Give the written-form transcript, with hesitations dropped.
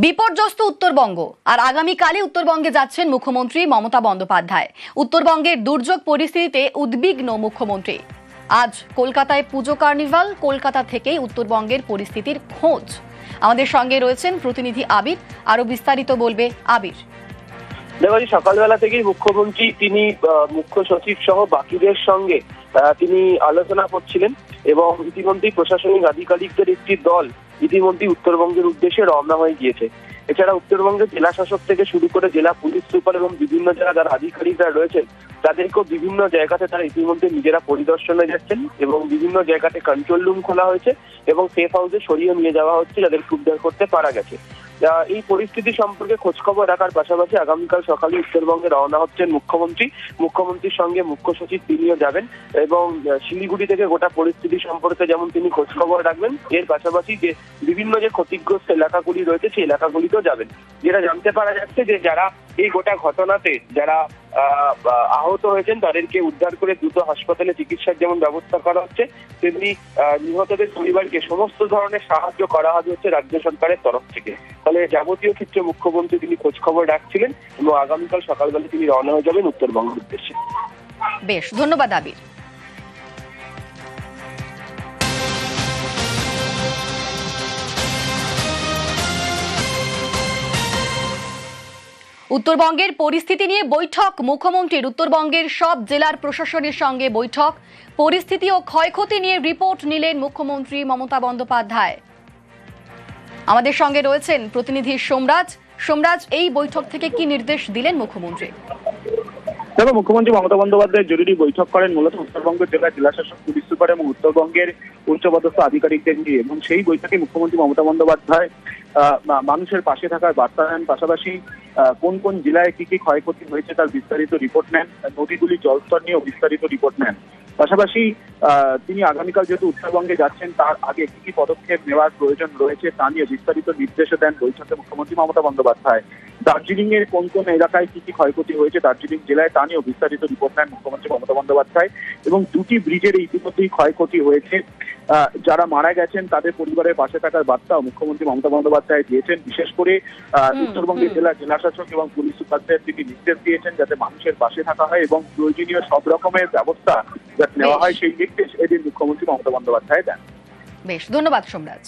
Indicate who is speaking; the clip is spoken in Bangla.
Speaker 1: বিপর্যস্ত উত্তরবঙ্গ আর আগামীকালই উত্তরবঙ্গে যাচ্ছেন মুখ্যমন্ত্রী মমতা বন্দ্যোপাধ্যায়। উত্তরবঙ্গের দুর্যোগ পরিস্থিতিতে উদ্বিগ্ন মুখ্যমন্ত্রী। আজ কলকাতায় পুজো কার্নিভাল, কলকাতা থেকেই উত্তরবঙ্গের পরিস্থিতির খোঁজ। আমাদের সঙ্গে রয়েছেন প্রতিনিধি আবির, আরো বিস্তারিত বলবে আবির।
Speaker 2: দেখো, সকালবেলা থেকেই মুখ্যমন্ত্রী তিনি মুখ্য সচিব সহ বাকিদের সঙ্গে তিনি আলোচনা করছিলেন এবং ইতিমধ্যেই প্রশাসনিক আধিকারিকদের একটি দল ইতিমধ্যেই উত্তরবঙ্গের উদ্দেশ্যে রওনা হয়ে গিয়েছে। এছাড়া উত্তরবঙ্গের জেলা শাসক থেকে শুরু করে জেলা পুলিশ সুপার এবং বিভিন্ন জেলা যারা আধিকারিকরা রয়েছেন তাদেরকেও বিভিন্ন জায়গাতে তারা ইতিমধ্যে নিজেরা পরিদর্শনে যাচ্ছেন এবং বিভিন্ন জায়গাতে কন্ট্রোল রুম খোলা হয়েছে এবং সেফ হাউসে সরিয়ে নিয়ে যাওয়া হচ্ছে যাদের উদ্ধার করতে পারা গেছে। এই পরিস্থিতি সম্পর্কে খোঁজখবর রাখার পাশাপাশি আগামীকাল সকালে উত্তরবঙ্গে রওনা হচ্ছেন মুখ্যমন্ত্রীর সঙ্গে মুখ্য সচিব তিনিও যাবেন এবং শিলিগুড়ি থেকে গোটা পরিস্থিতি সম্পর্কে যেমন তিনি খোঁজখবর রাখবেন, এর পাশাপাশি যে বিভিন্ন যে ক্ষতিগ্রস্ত এলাকাগুলি রয়েছে সেই এলাকাগুলিতেও যাবেন। যেটা জানতে পারা যাচ্ছে যে যারা এই গোটা ঘটনাতে যারা আহত হয়েছেন তাদেরকে উদ্ধার করে দ্রুত হাসপাতালে চিকিৎসার যেমন ব্যবস্থা করা হচ্ছে, তেমনি নিহতদের পরিবারকে সমস্ত ধরনের সাহায্য করা হচ্ছে রাজ্য সরকারের তরফ থেকে। ফলে যাবতীয় ক্ষেত্রে মুখ্যমন্ত্রী তিনি খোঁজখবর রাখছিলেন এবং আগামীকাল সকালবেলা তিনি রওনা হয়ে যাবেন উত্তরবঙ্গের উদ্দেশ্যে।
Speaker 1: বেশ, ধন্যবাদ আবির। উত্তরবঙ্গের পরিস্থিতি নিয়ে বৈঠক মুখ্যমন্ত্রীর। উত্তরবঙ্গের সব জেলার প্রশাসনের সঙ্গে বৈঠক, পরিস্থিতি ও ক্ষয়ক্ষতি নিয়ে রিপোর্ট নিলেন মুখ্যমন্ত্রী মমতা বন্দ্যোপাধ্যায়। আমাদের সঙ্গে রয়েছেন প্রতিনিধি সোমরাজ, এই বৈঠক থেকে কি নির্দেশ দিলেন মুখ্যমন্ত্রী?
Speaker 3: দেখো, মুখ্যমন্ত্রী মমতা বন্দ্যোপাধ্যায় জরুরি বৈঠক করেন মূলত উত্তরবঙ্গের জেলা শাসক, পুলিশ সুপার এবং উত্তরবঙ্গের উচ্চপদস্থ আধিকারিকদের নিয়ে, এবং সেই বৈঠকে মুখ্যমন্ত্রী মমতা বন্দ্যোপাধ্যায় মানুষের পাশে থাকার বার্তা দেন, পাশাপাশি কোন কোন জেলায় কি কি ক্ষয়ক্ষতি হয়েছে তার বিস্তারিত রিপোর্ট নেন, নদীগুলির জলস্তর নিয়েও বিস্তারিত রিপোর্ট নেন। পাশাপাশি তিনি আগামীকাল যেহেতু উত্তরবঙ্গে যাচ্ছেন তার আগে কি কি পদক্ষেপ নেওয়ার প্রয়োজন রয়েছে তা নিয়ে বিস্তারিত নির্দেশও দেন বৈঠকে মুখ্যমন্ত্রী মমতা বন্দ্যোপাধ্যায়। দার্জিলিং এর কোন কোন এলাকায় কি কি ক্ষয়ক্ষতি হয়েছে দার্জিলিং জেলায় তা নিয়েও বিস্তারিত রিপোর্ট নেন মুখ্যমন্ত্রী মমতা বন্দ্যোপাধ্যায়। এবং দুটি ব্রিজের ইতিমধ্যেই ক্ষয়ক্ষতি হয়েছে, যারা মারা গেছেন তাদের পরিবারের পাশে থাকার বার্তাও মুখ্যমন্ত্রী মমতা বন্দ্যোপাধ্যায় দিয়েছেন। বিশেষ করে উত্তরবঙ্গের জেলা শাসক এবং পুলিশ সুপারদের তিনি নির্দেশ দিয়েছেন যাতে মানুষের পাশে থাকা হয় এবং প্রয়োজনীয় সব রকমের ব্যবস্থা যাতে নেওয়া হয় সেই নির্দেশ এদিন মুখ্যমন্ত্রী মমতা বন্দ্যোপাধ্যায় দেন।
Speaker 1: বেশ, ধন্যবাদ সোমরাজ।